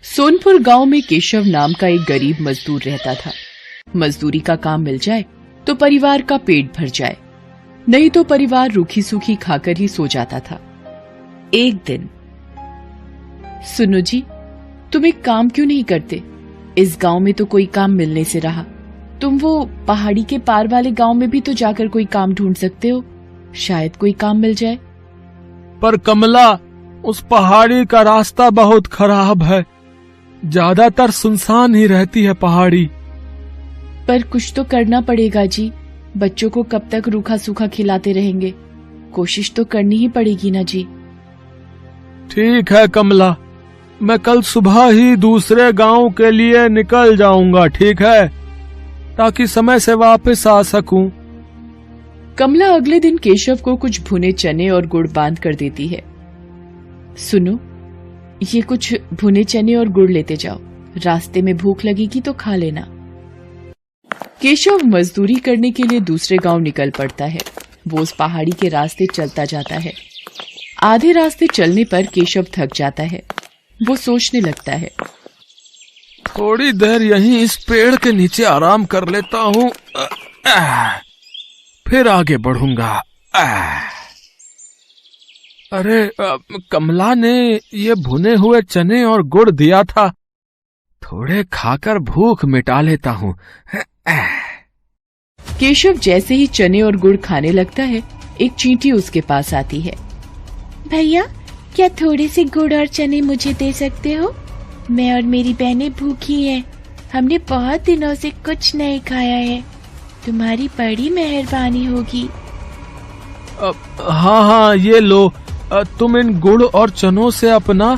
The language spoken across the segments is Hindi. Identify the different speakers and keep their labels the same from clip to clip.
Speaker 1: सोनपुर गांव में केशव नाम का एक गरीब मजदूर रहता था। मजदूरी का काम मिल जाए तो परिवार का पेट भर जाए, नहीं तो परिवार रूखी सूखी खाकर ही सो जाता था। एक दिन, सुनो जी, तुम एक काम क्यों नहीं करते? इस गांव में तो कोई काम मिलने से रहा। तुम वो पहाड़ी के पार वाले गांव में भी तो जाकर कोई काम ढूंढ सकते हो, शायद कोई काम मिल जाए।
Speaker 2: पर कमला, उस पहाड़ी का रास्ता बहुत खराब है, ज्यादातर सुनसान ही रहती है पहाड़ी।
Speaker 1: पर कुछ तो करना पड़ेगा जी, बच्चों को कब तक रूखा सूखा खिलाते रहेंगे? कोशिश तो करनी ही पड़ेगी ना जी।
Speaker 2: ठीक है कमला, मैं कल सुबह ही दूसरे गांव के लिए निकल जाऊंगा, ठीक है, ताकि समय से वापस आ सकूं।
Speaker 1: कमला अगले दिन केशव को कुछ भुने चने और गुड़ बांध कर देती है। सुनो, ये कुछ भुने चने और गुड़ लेते जाओ, रास्ते में भूख लगेगी तो खा लेना। केशव मजदूरी करने के लिए दूसरे गांव निकल पड़ता है। वो उस पहाड़ी के रास्ते चलता जाता है। आधे रास्ते चलने पर केशव थक जाता है। वो सोचने लगता है,
Speaker 2: थोड़ी देर यहीं इस पेड़ के नीचे आराम कर लेता हूँ, फिर आगे बढ़ूंगा। अरे कमला ने ये भुने हुए चने और गुड़ दिया था, थोड़े खाकर भूख मिटा लेता हूँ।
Speaker 1: केशव जैसे ही चने और गुड़ खाने लगता है, एक चींटी उसके पास आती है। भैया, क्या थोड़े से गुड़ और चने मुझे दे सकते हो? मैं और मेरी बहनें भूखी हैं। हमने बहुत दिनों से कुछ नहीं खाया है। तुम्हारी बड़ी मेहरबानी होगी।
Speaker 2: हाँ, ये लो, तुम इन गुड़ और चनों से अपना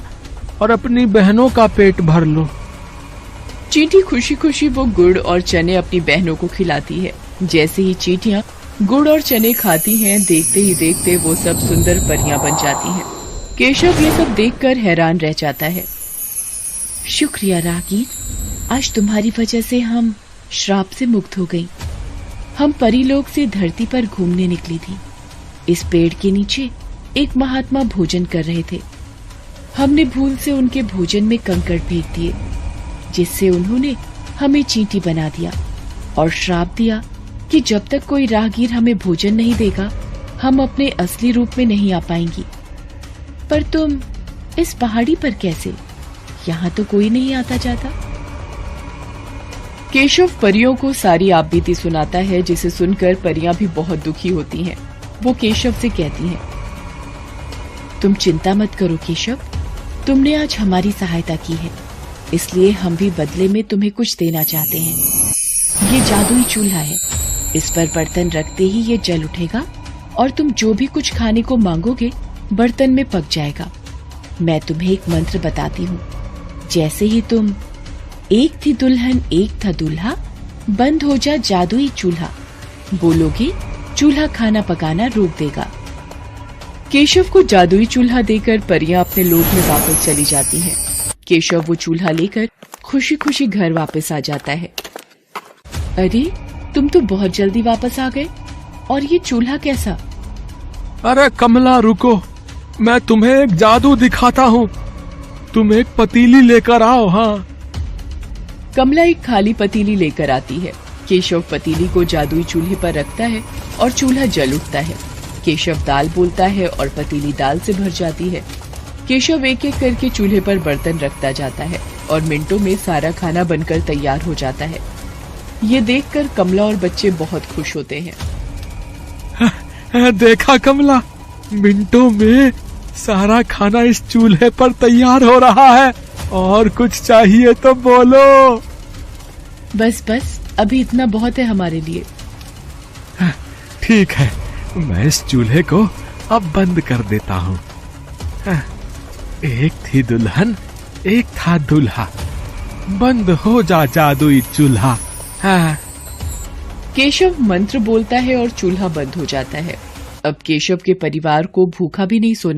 Speaker 2: और अपनी बहनों का पेट भर लो।
Speaker 1: चींटी खुशी खुशी वो गुड़ और चने अपनी बहनों को खिलाती है। जैसे ही चींटियां गुड़ और चने खाती हैं, देखते ही देखते वो सब सुंदर परियां बन जाती हैं। केशव ये सब देखकर हैरान रह जाता है। शुक्रिया रागीर, आज तुम्हारी वजह से हम श्राप से मुक्त हो गई। हम परीलोक से धरती पर घूमने निकली थी। इस पेड़ के नीचे एक महात्मा भोजन कर रहे थे। हमने भूल से उनके भोजन में कंकड़ फेंक दिए, जिससे उन्होंने हमें चींटी बना दिया और श्राप दिया कि जब तक कोई राहगीर हमें भोजन नहीं देगा, हम अपने असली रूप में नहीं आ पाएंगी। पर तुम इस पहाड़ी पर कैसे? यहाँ तो कोई नहीं आता जाता। केशव परियों को सारी आपबीती सुनाता है, जिसे सुनकर परियां भी बहुत दुखी होती हैं। वो केशव से कहती हैं, तुम चिंता मत करो केशव, तुमने आज हमारी सहायता की है, इसलिए हम भी बदले में तुम्हें कुछ देना चाहते हैं। ये जादुई चूल्हा है, इस पर बर्तन रखते ही ये जल उठेगा और तुम जो भी कुछ खाने को मांगोगे बर्तन में पक जाएगा। मैं तुम्हें एक मंत्र बताती हूँ। जैसे ही तुम एक थी दुल्हन एक था दूल्हा, बंद हो जा जादुई चूल्हा बोलोगे, चूल्हा खाना पकाना रोक देगा। केशव को जादुई चूल्हा देकर परियां अपने लोक में वापस चली जाती हैं। केशव वो चूल्हा लेकर खुशी खुशी घर वापस आ जाता है। अरे, तुम तो बहुत जल्दी वापस आ गए, और ये चूल्हा कैसा?
Speaker 2: अरे कमला रुको, मैं तुम्हें एक जादू दिखाता हूँ, तुम एक पतीली लेकर आओ। हाँ।
Speaker 1: कमला एक खाली पतीली लेकर आती है। केशव पतीली को जादुई चूल्हे पर रखता है और चूल्हा जल उठता है। केशव दाल बोलता है और पतीली दाल से भर जाती है। केशव एक एक करके चूल्हे पर बर्तन रखता जाता है और मिनटों में सारा खाना बनकर तैयार हो जाता है। ये देखकर कमला और बच्चे बहुत खुश होते हैं।
Speaker 2: देखा कमला, मिनटों में सारा खाना इस चूल्हे पर तैयार हो रहा है, और कुछ चाहिए तो बोलो।
Speaker 1: बस बस, अभी इतना बहुत है हमारे लिए।
Speaker 2: ठीक है, मैं इस चूल्हे को अब बंद कर देता हूँ। एक थी दुल्हन एक था दूल्हा, बंद हो जा जादुई चूल्हा।
Speaker 1: केशव मंत्र बोलता है और चूल्हा बंद हो जाता है। अब केशव के परिवार को भूखा भी नहीं सोना